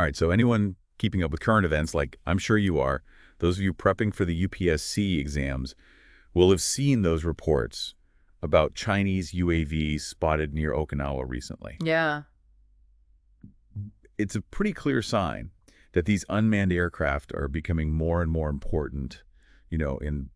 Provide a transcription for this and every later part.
All right, so anyone keeping up with current events, like I'm sure you are, those of you prepping for the UPSC exams will have seen those reports about Chinese UAVs spotted near Okinawa recently. Yeah. It's a pretty clear sign that these unmanned aircraft are becoming more and more important, in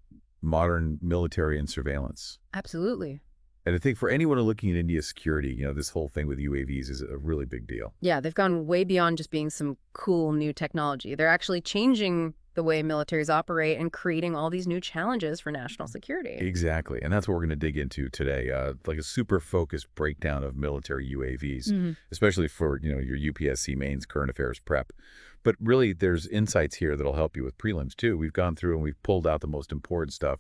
modern military and surveillance. Absolutely. And I think for anyone looking at India's security, this whole thing with UAVs is a really big deal. Yeah, they've gone way beyond just being some cool new technology. They're actually changing the way militaries operate and creating all these new challenges for national security. Exactly. And that's what we're going to dig into today, like a super focused breakdown of military UAVs, especially for, your UPSC mains current affairs prep. But really, there's insights here that'll help you with prelims, too. We've gone through and we've pulled out the most important stuff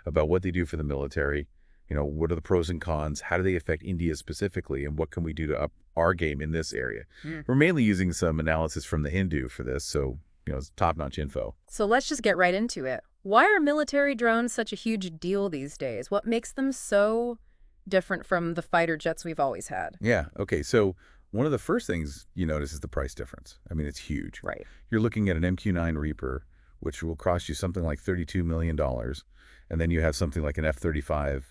about what they do for the military. What are the pros and cons? How do they affect India specifically? And what can we do to up our game in this area? We're mainly using some analysis from the Hindu for this, so it's top-notch info. So let's just get right into it. Why are military drones such a huge deal these days? What makes them so different from the fighter jets we've always had? Yeah, okay, so one of the first things you notice is the price difference. I mean, it's huge. Right. You're looking at an MQ-9 Reaper, which will cost you something like $32 million, and then you have something like an F-35,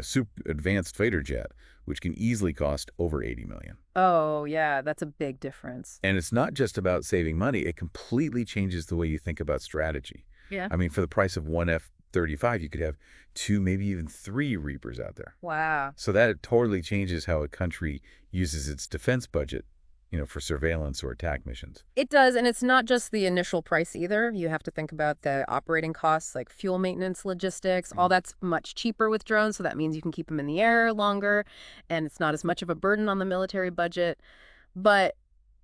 super advanced fighter jet, which can easily cost over $80 million. Oh, yeah, that's a big difference. And it's not just about saving money. It completely changes the way you think about strategy. Yeah. I mean, for the price of one F-35, you could have 2, maybe even 3 Reapers out there. Wow. So that totally changes how a country uses its defense budget, for surveillance or attack missions. It does, and it's not just the initial price either. You have to think about the operating costs like fuel maintenance, logistics, all that's much cheaper with drones, so that means you can keep them in the air longer, and it's not as much of a burden on the military budget. But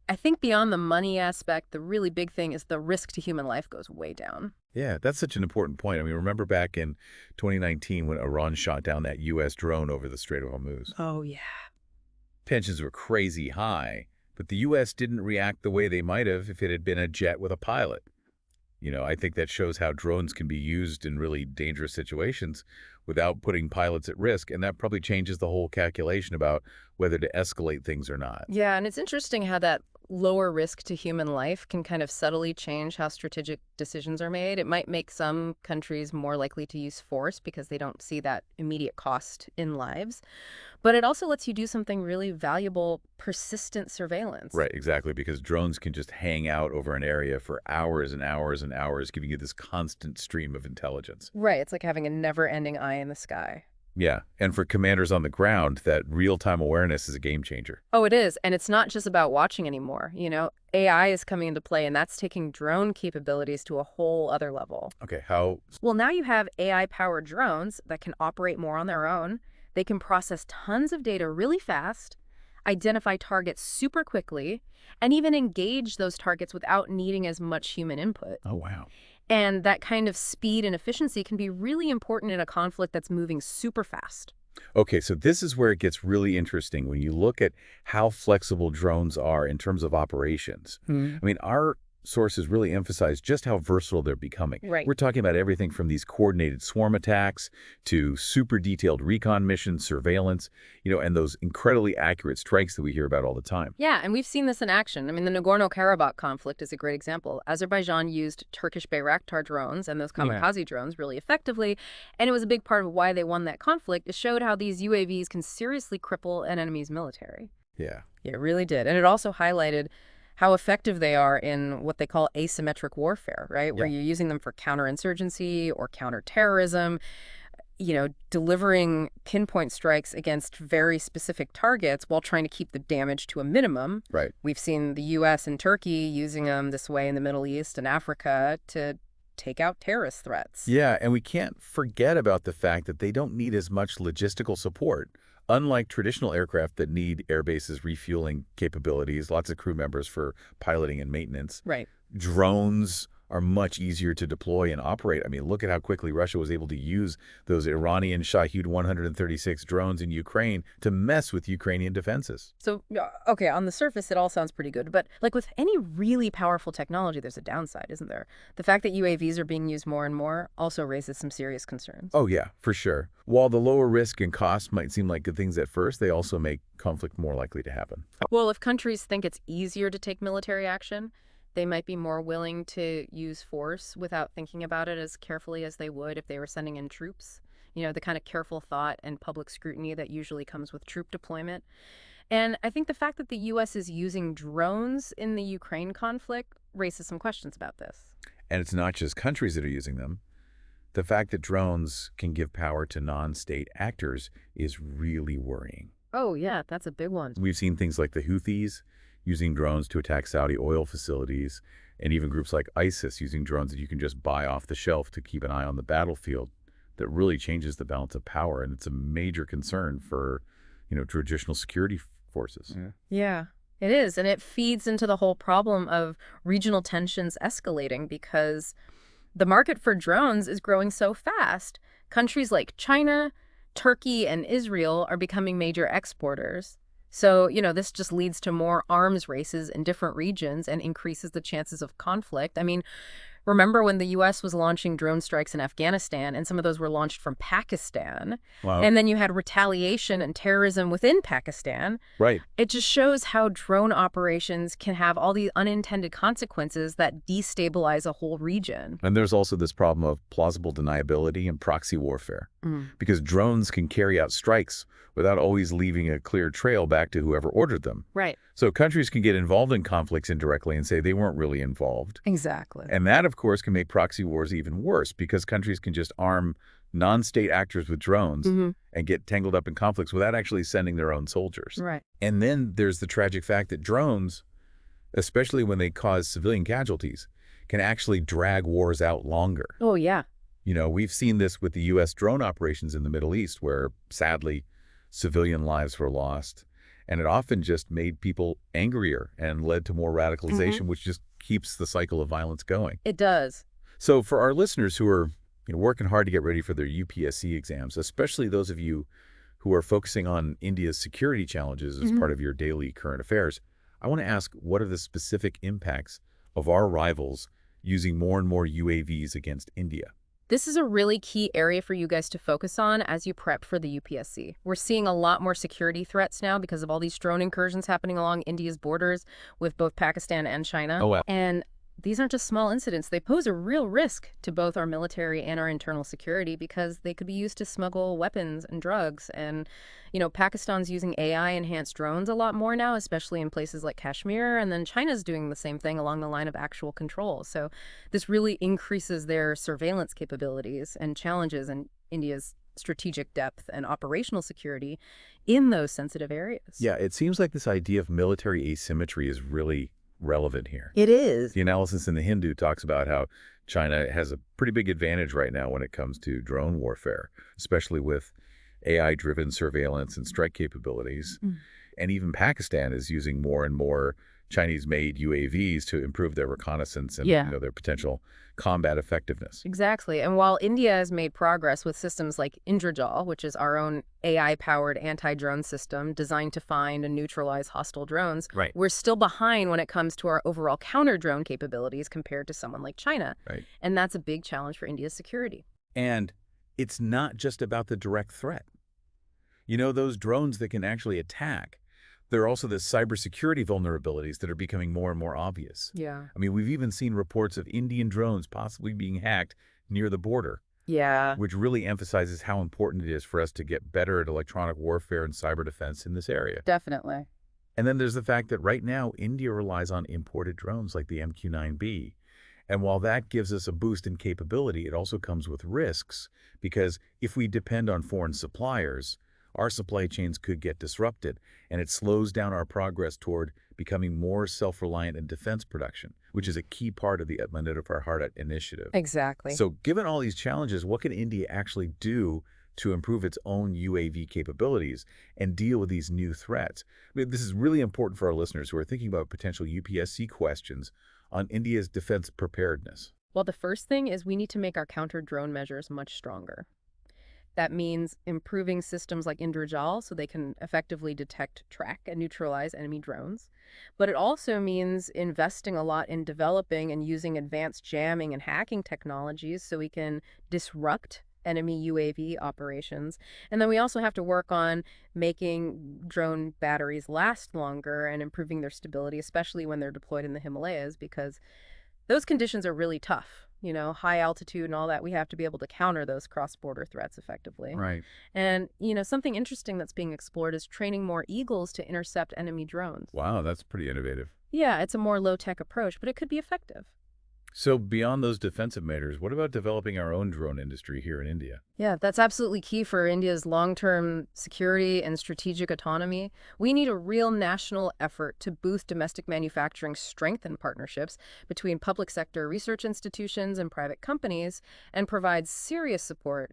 I think beyond the money aspect, the really big thing is the risk to human life goes way down. Yeah, that's such an important point. I mean, remember back in 2019 when Iran shot down that U.S. drone over the Strait of Hormuz? Oh, yeah. Tensions were crazy high. But the U.S. didn't react the way they might have if it had been a jet with a pilot. I think that shows how drones can be used in really dangerous situations without putting pilots at risk, and that probably changes the whole calculation about whether to escalate things or not. Yeah, and it's interesting how that lower risk to human life can kind of subtly change how strategic decisions are made. It might make some countries more likely to use force because they don't see that immediate cost in lives. But it also lets you do something really valuable, persistent surveillance. Right, exactly, because drones can just hang out over an area for hours and hours and hours, giving you this constant stream of intelligence. Right, it's like having a never-ending eye in the sky. Yeah, and for commanders on the ground, that real-time awareness is a game changer. Oh, it is. And it's not just about watching anymore. AI is coming into play, and that's taking drone capabilities to a whole other level. Okay, how? Well, now you have AI-powered drones that can operate more on their own. They can process tons of data really fast, identify targets super quickly, and even engage those targets without needing as much human input. Oh, wow. And that kind of speed and efficiency can be really important in a conflict that's moving super fast. Okay, so this is where it gets really interesting when you look at how flexible drones are in terms of operations. I mean, our sources really emphasize just how versatile they're becoming. Right. We're talking about everything from these coordinated swarm attacks to super detailed recon missions, surveillance, and those incredibly accurate strikes that we hear about all the time. Yeah, and we've seen this in action. I mean, the Nagorno-Karabakh conflict is a great example. Azerbaijan used Turkish Bayraktar drones and those kamikaze drones really effectively, and it was a big part of why they won that conflict. It showed how these UAVs can seriously cripple an enemy's military. Yeah. It really did. And it also highlighted how effective they are in what they call asymmetric warfare, right? Where you're using them for counterinsurgency or counterterrorism, delivering pinpoint strikes against very specific targets while trying to keep the damage to a minimum. Right. We've seen the U.S. and Turkey using them this way in the Middle East and Africa to take out terrorist threats. Yeah, and we can't forget about the fact that they don't need as much logistical support. Unlike traditional aircraft that need air bases refueling capabilities, lots of crew members for piloting and maintenance, Right. drones are much easier to deploy and operate. I mean, look at how quickly Russia was able to use those Iranian Shahed 136 drones in Ukraine to mess with Ukrainian defenses. So, okay, on the surface, it all sounds pretty good. But like with any really powerful technology, there's a downside, isn't there? The fact that UAVs are being used more and more also raises some serious concerns. Oh, yeah, for sure. While the lower risk and cost might seem like good things at first, they also make conflict more likely to happen. Well, if countries think it's easier to take military action, they might be more willing to use force without thinking about it as carefully as they would if they were sending in troops. You know, the kind of careful thought and public scrutiny that usually comes with troop deployment. And I think the fact that the U.S. is using drones in the Ukraine conflict raises some questions about this. And it's not just countries that are using them. The fact that drones can give power to non-state actors is really worrying. Oh, yeah, that's a big one. We've seen things like the Houthis using drones to attack Saudi oil facilities, and even groups like ISIS using drones that you can just buy off the shelf to keep an eye on the battlefield. That really changes the balance of power, and it's a major concern for, traditional security forces. Yeah, it is. And it feeds into the whole problem of regional tensions escalating because the market for drones is growing so fast. Countries like China, Turkey, and Israel are becoming major exporters. So, this just leads to more arms races in different regions and increases the chances of conflict. I mean, remember when the U.S. was launching drone strikes in Afghanistan, and some of those were launched from Pakistan? Wow. And then you had retaliation and terrorism within Pakistan. Right. It just shows how drone operations can have all these unintended consequences that destabilize a whole region. And there's also this problem of plausible deniability and proxy warfare, because drones can carry out strikes without always leaving a clear trail back to whoever ordered them. Right. So countries can get involved in conflicts indirectly and say they weren't really involved. Exactly. And that, of course, can make proxy wars even worse because countries can just arm non-state actors with drones and get tangled up in conflicts without actually sending their own soldiers. Right. And then there's the tragic fact that drones, especially when they cause civilian casualties, can actually drag wars out longer. Oh, yeah. We've seen this with the U.S. drone operations in the Middle East where, sadly, civilian lives were lost. And it often just made people angrier and led to more radicalization, which just keeps the cycle of violence going. It does. So for our listeners who are working hard to get ready for their UPSC exams, especially those of you who are focusing on India's security challenges as part of your daily current affairs, I want to ask, what are the specific impacts of our rivals using more and more UAVs against India? This is a really key area for you guys to focus on as you prep for the UPSC. We're seeing a lot more security threats now because of all these drone incursions happening along India's borders with both Pakistan and China. Oh, wow. And these aren't just small incidents. They pose a real risk to both our military and our internal security because they could be used to smuggle weapons and drugs. And, Pakistan's using AI-enhanced drones a lot more now, especially in places like Kashmir. And then China's doing the same thing along the line of actual control. So this really increases their surveillance capabilities and challenges in India's strategic depth and operational security in those sensitive areas. Yeah, it seems like this idea of military asymmetry is really relevant here. It is. The analysis in the Hindu talks about how China has a pretty big advantage right now when it comes to drone warfare, especially with AI-driven surveillance and strike capabilities. And even Pakistan is using more and more Chinese-made UAVs to improve their reconnaissance and their potential combat effectiveness. Exactly. And while India has made progress with systems like Indrajal, which is our own AI-powered anti-drone system designed to find and neutralize hostile drones, we're still behind when it comes to our overall counter-drone capabilities compared to someone like China. And that's a big challenge for India's security. And it's not just about the direct threat. Those drones that can actually attack, there are also the cybersecurity vulnerabilities that are becoming more and more obvious. Yeah. I mean, we've even seen reports of Indian drones possibly being hacked near the border. Yeah. Which really emphasizes how important it is for us to get better at electronic warfare and cyber defense in this area. Definitely. And then there's the fact that right now, India relies on imported drones like the MQ-9B. And while that gives us a boost in capability, it also comes with risks because if we depend on foreign suppliers, our supply chains could get disrupted, and it slows down our progress toward becoming more self-reliant in defense production, which is a key part of the Atmanirbhar Bharat initiative. Exactly. So given all these challenges, what can India actually do to improve its own UAV capabilities and deal with these new threats? I mean, this is really important for our listeners who are thinking about potential UPSC questions on India's defense preparedness. Well, the first thing is we need to make our counter-drone measures much stronger. That means improving systems like Indrijal so they can effectively detect, track, and neutralize enemy drones. But it also means investing a lot in developing and using advanced jamming and hacking technologies so we can disrupt enemy UAV operations. And then we also have to work on making drone batteries last longer and improving their stability, especially when they're deployed in the Himalayas, because those conditions are really tough. High altitude and all that. We have to be able to counter those cross-border threats effectively. Right. And, something interesting that's being explored is training more eagles to intercept enemy drones. Wow, that's pretty innovative. Yeah, it's a more low-tech approach, but it could be effective. So beyond those defensive measures, what about developing our own drone industry here in India? Yeah, that's absolutely key for India's long-term security and strategic autonomy. We need a real national effort to boost domestic manufacturing strength and partnerships between public sector research institutions and private companies, and provide serious support,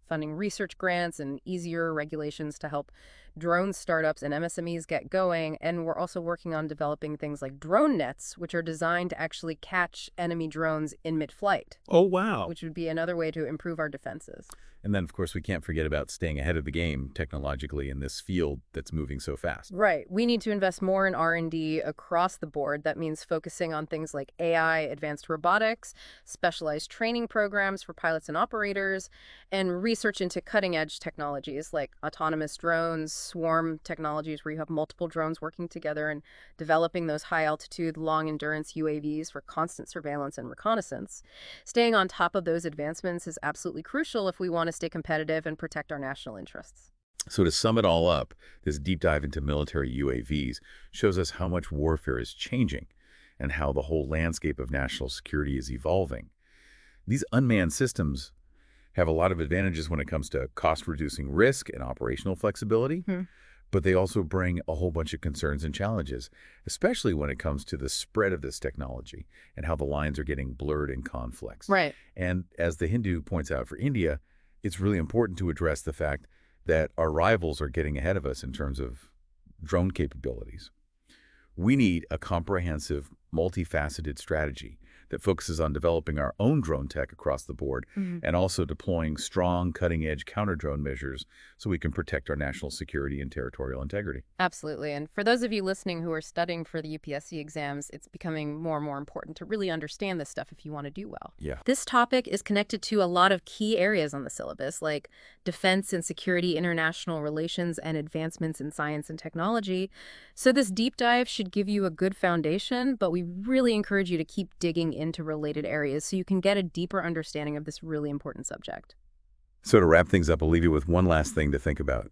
funding research grants and easier regulations to help drone startups and MSMEs get going. And we're also working on developing things like drone nets, which are designed to actually catch enemy drones in mid-flight. Oh, wow. Which would be another way to improve our defenses. And then, of course, we can't forget about staying ahead of the game technologically in this field that's moving so fast. Right. We need to invest more in R&D across the board. That means focusing on things like AI, advanced robotics, specialized training programs for pilots and operators, and research into cutting-edge technologies like autonomous drones, swarm technologies where you have multiple drones working together, and developing those high-altitude, long-endurance UAVs for constant surveillance and reconnaissance. Staying on top of those advancements is absolutely crucial if we want to stay competitive and protect our national interests. So to sum it all up, this deep dive into military UAVs shows us how much warfare is changing and how the whole landscape of national security is evolving. These unmanned systems have a lot of advantages when it comes to cost-reducing risk and operational flexibility, but they also bring a whole bunch of concerns and challenges, especially when it comes to the spread of this technology and how the lines are getting blurred in conflicts. Right. And as the Hindu points out for India, it's really important to address the fact that our rivals are getting ahead of us in terms of drone capabilities. We need a comprehensive, multifaceted strategy that focuses on developing our own drone tech across the board and also deploying strong, cutting-edge counter-drone measures so we can protect our national security and territorial integrity. Absolutely. And for those of you listening who are studying for the UPSC exams, it's becoming more and more important to really understand this stuff if you want to do well. Yeah. This topic is connected to a lot of key areas on the syllabus, like defense and security, international relations, and advancements in science and technology. So this deep dive should give you a good foundation, but we really encourage you to keep digging into related areas so you can get a deeper understanding of this really important subject. So to wrap things up, I'll leave you with one last thing to think about.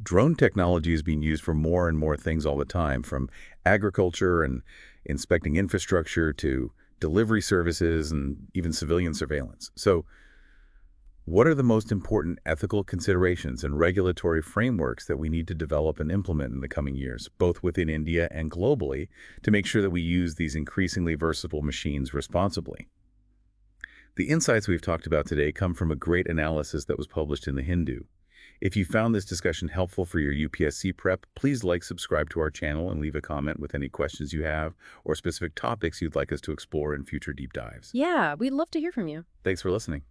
Drone technology is being used for more and more things all the time, from agriculture and inspecting infrastructure to delivery services and even civilian surveillance. So what are the most important ethical considerations and regulatory frameworks that we need to develop and implement in the coming years, both within India and globally, to make sure that we use these increasingly versatile machines responsibly? The insights we've talked about today come from a great analysis that was published in The Hindu. If you found this discussion helpful for your UPSC prep, please subscribe to our channel and leave a comment with any questions you have or specific topics you'd like us to explore in future deep dives. Yeah, we'd love to hear from you. Thanks for listening.